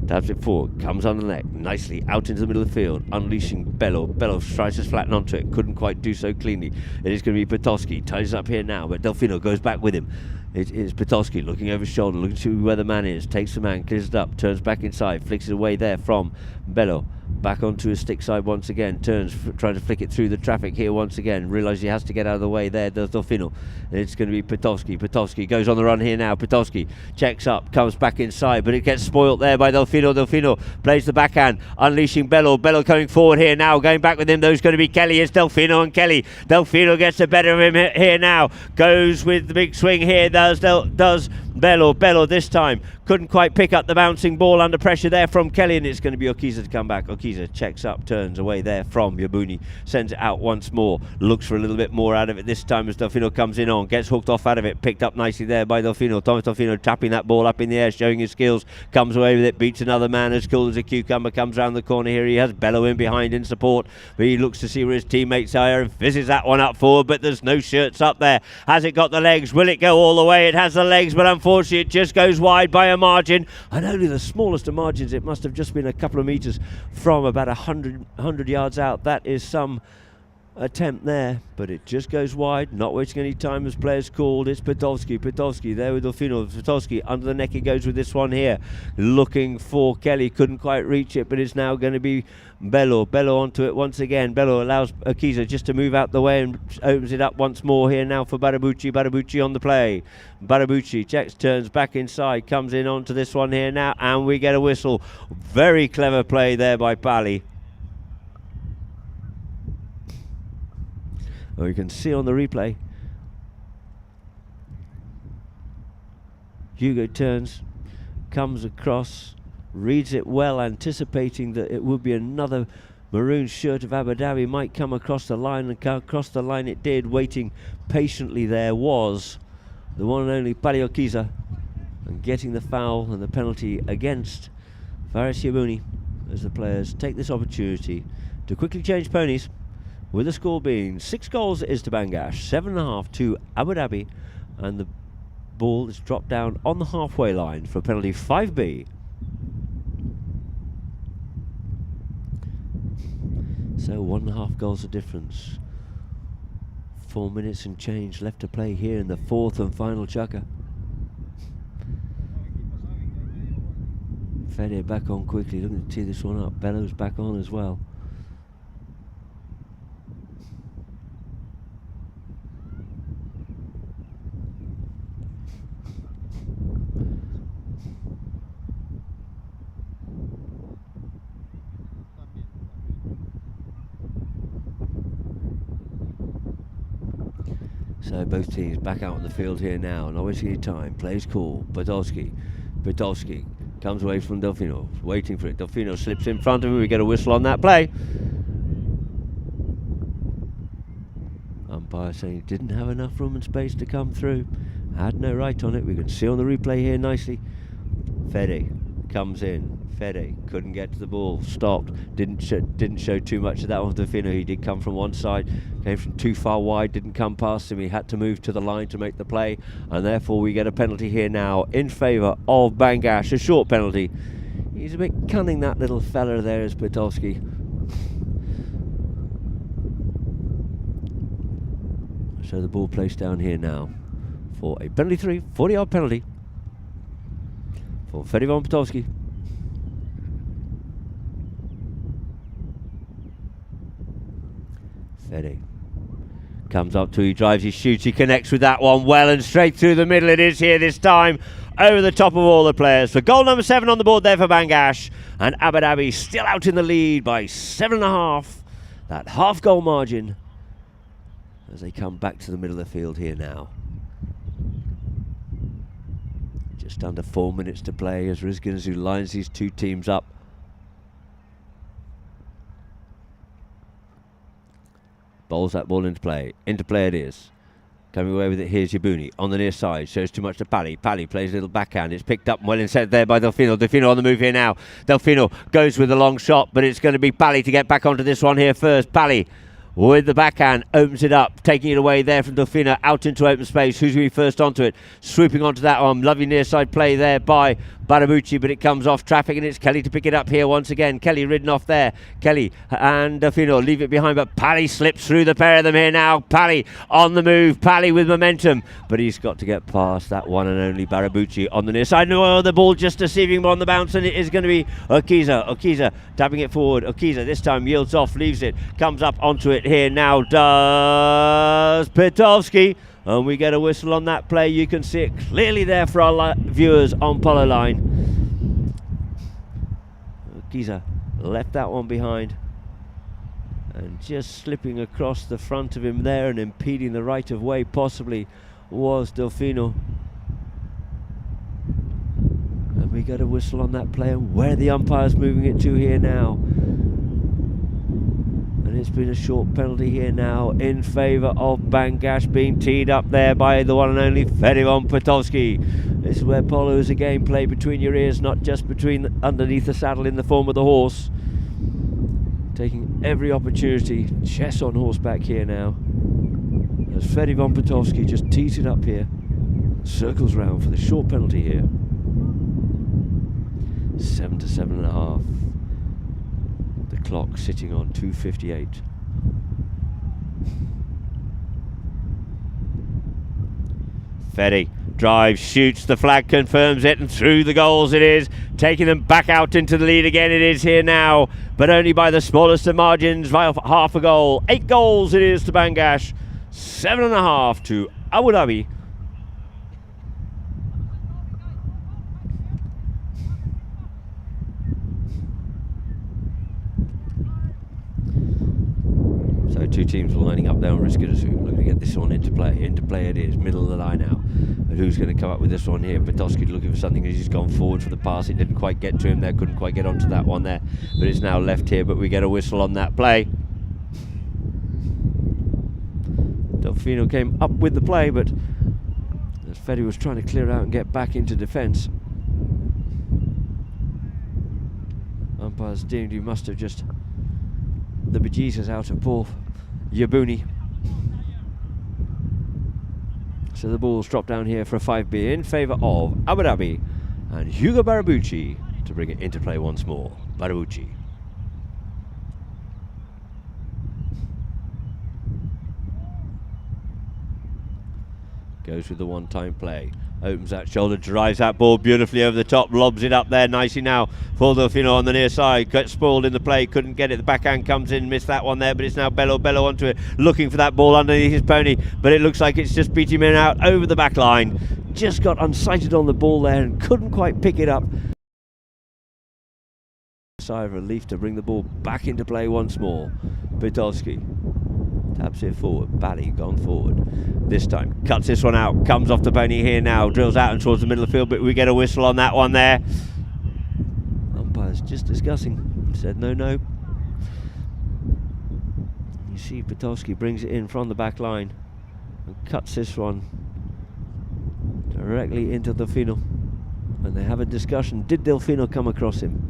dabs it forward, comes on the neck, nicely out into the middle of the field, unleashing Bello. Bello tries to flatten onto it, couldn't quite do so cleanly. It is going to be Potowski, ties up here now, but Delfino goes back with him. It is Potowski looking over his shoulder, looking to see where the man is, takes the man, clears it up, turns back inside, flicks it away there from Bello. Back onto his stick side once again, turns, trying to flick it through the traffic here once again. Realises he has to get out of the way there, does Delfino. And it's going to be Potowski. Potowski goes on the run here now. Potowski checks up, comes back inside, but it gets spoilt there by Delfino. Delfino plays the backhand, unleashing Bello. Bello coming forward here now, going back with him. Those going to be Kelly. It's Delfino and Kelly. Delfino gets the better of him here now. Goes with the big swing here, does Bello. Bello this time couldn't quite pick up the bouncing ball under pressure there from Kelly, and it's going to be Okiza to come back. Okiza checks up, turns away there from Yabuni, sends it out once more, looks for a little bit more out of it this time as Delfino comes in on, gets hooked off out of it, picked up nicely there by Delfino. Thomas Delfino tapping that ball up in the air, showing his skills, comes away with it, beats another man as cool as a cucumber, comes round the corner here. He has Bello in behind in support, but he looks to see where his teammates are and fizzes that one up forward, but there's no shirts up there. Has it got the legs? Will it go all the way? It has the legs, but unfortunately it just goes wide by a margin, and only the smallest of margins. It must have just been a couple of metres from about 100 yards out. That is some attempt there, but it just goes wide, not wasting any time as players called. It's Potowski there with Delfino. Potowski under the neck, he goes with this one here, looking for Kelly, couldn't quite reach it, but it's now going to be Bello onto it once again. Bello allows Akiza just to move out the way and opens it up once more here now for Barabucci on the play. Barabucci checks, turns back inside, comes in onto this one here now, and we get a whistle. Very clever play there by Pali. Well, you can see on the replay, Hugo turns, comes across, reads it well, anticipating that it would be another maroon shirt of Abu Dhabi might come across the line, and across the line it did. Waiting patiently there was the one and only Pali Okiza, and getting the foul and the penalty against Faris Yabuni as the players take this opportunity to quickly change ponies, with the score being 6 goals is to Bangash, 7.5 to Abu Dhabi, and the ball is dropped down on the halfway line for penalty 5B. So 1.5 goals of difference. 4 minutes and change left to play here in the 4th and final chukker. Fede back on quickly, looking to tee this one up. Bellows back on as well. So both teams back out on the field here now, not wasting any time. Plays cool. Potowski comes away from Delfino, waiting for it. Delfino slips in front of him. We get a whistle on that play. Umpire saying he didn't have enough room and space to come through. Had no right on it. We can see on the replay here nicely. Fede comes in. Fede couldn't get to the ball, stopped, didn't show too much of that one with Delfino. He did come from one side, came from too far wide, didn't come past him. He had to move to the line to make the play, and therefore we get a penalty here now in favour of Bangash, a short penalty. He's a bit cunning, that little fella there is Potowski. So the ball placed down here now for a penalty 3, 40-yard penalty for Fedivon Potowski. Fede comes up to, he drives, he shoots, he connects with that one well and straight through the middle. It is here this time, over the top of all the players. For goal number 7 on the board there for Bangash, and Abu Dhabi still out in the lead by 7.5. That half goal margin as they come back to the middle of the field here now. Just under 4 minutes to play as Rizganazu lines these two teams up. Bowls that ball into play. Into play it is. Coming away with it, here's Yabuni on the near side, shows too much to Pally. Pally plays a little backhand, it's picked up well instead there by Delfino. Delfino on the move here now. Delfino goes with a long shot, but it's going to be Pally to get back onto this one here first. Pally with the backhand, opens it up, taking it away there from Delfino, out into open space. Who's going to be first onto it? Swooping onto that one. Lovely near side play there by Barabucci, but it comes off traffic, and it's Kelly to pick it up here once again. Kelly ridden off there. Kelly and Delfino leave it behind, but Pally slips through the pair of them here now. Pally on the move. Pally with momentum, but he's got to get past that one and only Barabucci on the near side. No, the ball just deceiving him on the bounce, and it is going to be Okiza. Okiza tapping it forward. Okiza this time yields off, leaves it, comes up onto it here now. Does Pitowski. And we get a whistle on that play. You can see it clearly there for our viewers on Polo line. Giza left that one behind, and just slipping across the front of him there and impeding the right of way possibly was Delfino. And we get a whistle on that play, and where the umpire's moving it to here now. And it's been a short penalty here now in favour of Bangash, being teed up there by the one and only Fedivon Pitowski. This is where Polo is a game played between your ears, not just underneath the saddle in the form of the horse. Taking every opportunity, chess on horseback here now, as Fedivon Pitowski just tees it up here, circles round for the short penalty here. 7 to 7.5. The clock sitting on 2:58. Feddy drives, shoots, the flag confirms it, and through the goals it is, taking them back out into the lead again. It is here now, but only by the smallest of margins, by half a goal. 8 goals it is to Bangash, 7.5 to Abu Dhabi. So two teams are lining up there on Riskidasoo, looking to get this one into play. Into play it is, middle of the line now. But who's going to come up with this one here? Pitowski looking for something as he's gone forward for the pass. It didn't quite get to him there, couldn't quite get onto that one there. But it's now left here, but we get a whistle on that play. Delfino came up with the play, but as Feddy was trying to clear out and get back into defence, umpires deemed he must have just the bejesus out of Paul Yabuni. So the ball's dropped down here for a 5B in favour of Abu Dhabi, and Hugo Barabucci to bring it into play once more. Barabucci. Goes with the one-time play. Opens that shoulder, drives that ball beautifully over the top, lobs it up there nicely now for Delfino on the near side. Got spoiled in the play, couldn't get it. The backhand comes in, missed that one there, but it's now Bello onto it, looking for that ball underneath his pony, but it looks like it's just beat him in out over the back line. Just got unsighted on the ball there and couldn't quite pick it up. Sigh of relief to bring the ball back into play once more. Pitowski taps it forward. Bally gone forward. This time cuts this one out. Comes off the pony here now. Drills out and towards the middle of the field, but we get a whistle on that one there. Umpire's just discussing. Said no. You see Pitowski brings it in from the back line and cuts this one directly into Delfino. And they have a discussion. Did Delfino come across him?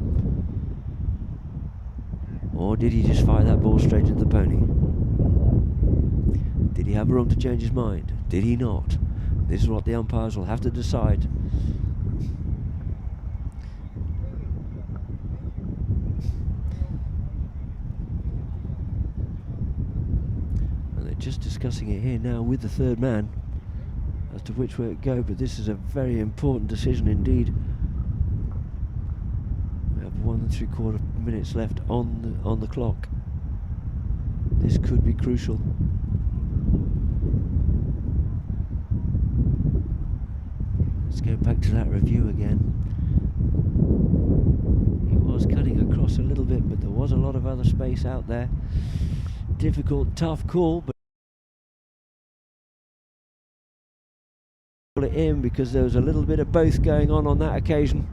Or did he just fire that ball straight into the pony? Did he have room to change his mind? Did he not? This is what the umpires will have to decide. And they're just discussing it here now with the third man as to which way it go, but this is a very important decision indeed. We have 1 3/4 minutes left on the clock. This could be crucial. Let's go back to that review again. He was cutting across a little bit, but there was a lot of other space out there. Difficult, tough call, but pull it in because there was a little bit of both going on that occasion.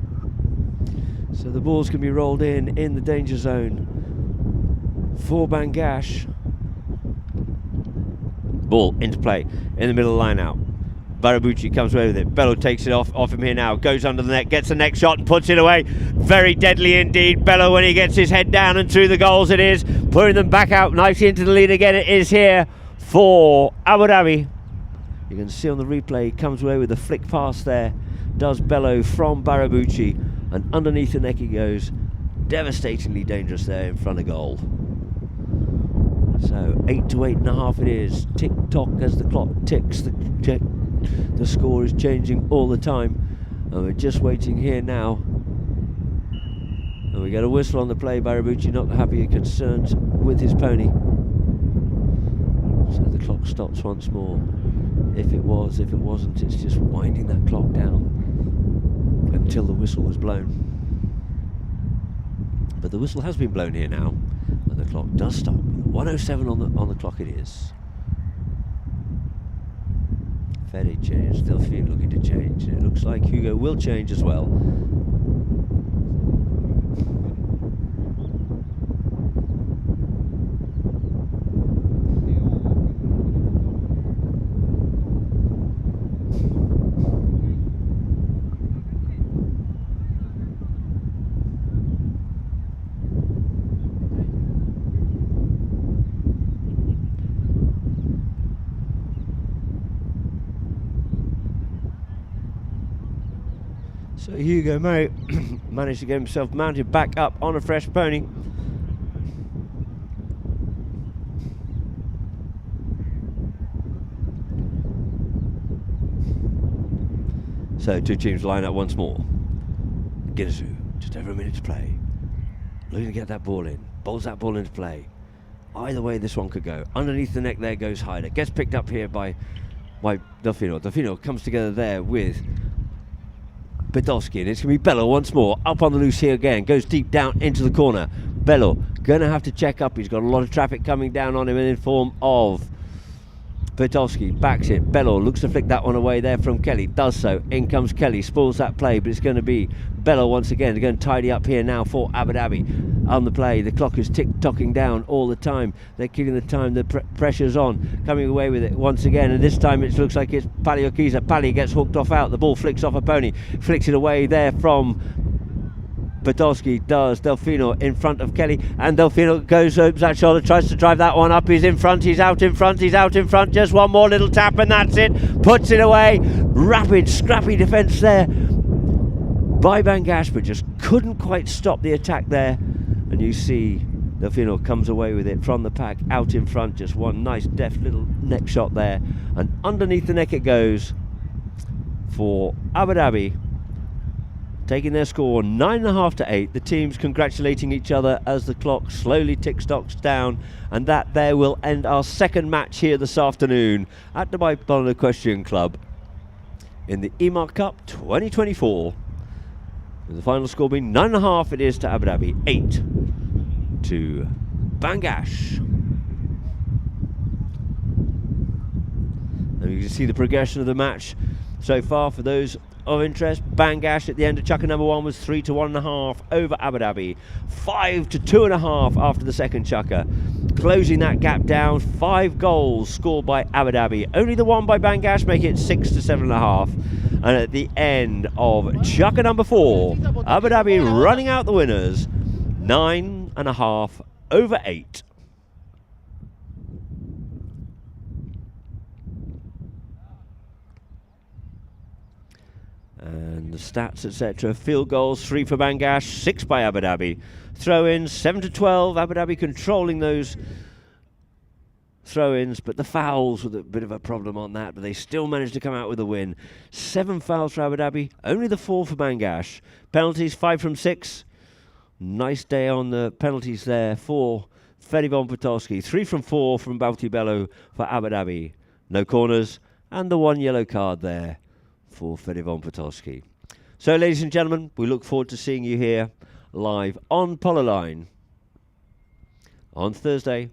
So the balls can be rolled in the danger zone for Bangash. Ball into play in the middle of the line out. Barabucci comes away with it. Bello takes it off him here now. Goes under the net, gets the next shot and puts it away. Very deadly indeed. Bello, when he gets his head down and through the goals, it is. Putting them back out nicely into the lead again. It is here for Abu Dhabi. You can see on the replay, he comes away with a flick pass there. Does Bello from Barabucci. And underneath the neck he goes. Devastatingly dangerous there in front of goal. So 8 to 8.5 it is. Tick tock as the clock ticks. The score is changing all the time, and we're just waiting here now. And we get a whistle on the play. Barabucci not happy and concerned with his pony. So the clock stops once more. If it was, if it wasn't, it's just winding that clock down until the whistle was blown. But the whistle has been blown here now, and the clock does stop. 1:07 on the clock it is. Ferry changed, Delphine looking to change. It looks like Hugo will change as well. So Hugo May managed to get himself mounted back up on a fresh pony. So two teams line up once more. Ginsu, just over a minute to play. Looking to get that ball in. Bowls that ball into play. Either way this one could go. Underneath the neck there goes Hyder. Gets picked up here by Delfino. Delfino comes together there with Podolski, and it's going to be Bello once more. Up on the loose here again. Goes deep down into the corner. Bello going to have to check up. He's got a lot of traffic coming down on him in form of Podolski. Backs it. Bello looks to flick that one away there from Kelly. Does so. In comes Kelly. Spoils that play, but it's going to be Bello once again. They're going to tidy up here now for Abu Dhabi. On the play, the clock is tick-tocking down all the time. They're killing the time, the pressure's on, coming away with it once again, and this time it looks like it's Paliokiza. Pali gets hooked off out, the ball flicks off a pony, flicks it away there from Podolski. Does Delfino in front of Kelly, and Delfino goes, opens that shoulder, tries to drive that one up. He's in front, he's out in front, he's out in front. Just one more little tap and that's it. Puts it away. Rapid, scrappy defence there by Bangash, but just couldn't quite stop the attack there. And you see Delfino comes away with it from the pack, out in front. Just one nice deft little neck shot there, and underneath the neck it goes for Abu Dhabi, taking their score 9.5 to 8. The teams congratulating each other as the clock slowly tick-tocks down, and that there will end our second match here this afternoon at Dubai Polo Equestrian Club in the Emaar Cup 2024. With the final score being 9.5, it is to Abu Dhabi, 8 to Bangash. And you can see the progression of the match so far for those of interest. Bangash at the end of chukker number 1 was 3 to 1.5 over Abu Dhabi, 5 to 2.5 after the second chukker. Closing that gap down, 5 goals scored by Abu Dhabi. Only the one by Bangash make it 6 to 7.5. And at the end of chukker number 4, Abu Dhabi running out the winners, 9.5 over 8. And the stats, etc. Field goals, 3 for Bangash, 6 by Abu Dhabi. Throw-ins, 7 to 12. Abu Dhabi controlling those throw-ins, but the fouls were a bit of a problem on that, but they still managed to come out with a win. 7 fouls for Abu Dhabi, only the 4 for Bangash. Penalties, 5 from 6. Nice day on the penalties there for Ferivon Podolski. 3 from 4 from Bauti Bello for Abu Dhabi. No corners, and the 1 yellow card there for Ferivon Podolski. So, ladies and gentlemen, we look forward to seeing you here live on Polo Line on Thursday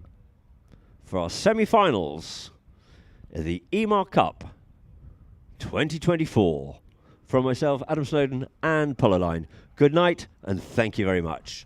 for our semi-finals of the Emaar Cup 2024. From myself, Adam Snowden, and Polo Line, good night, and thank you very much.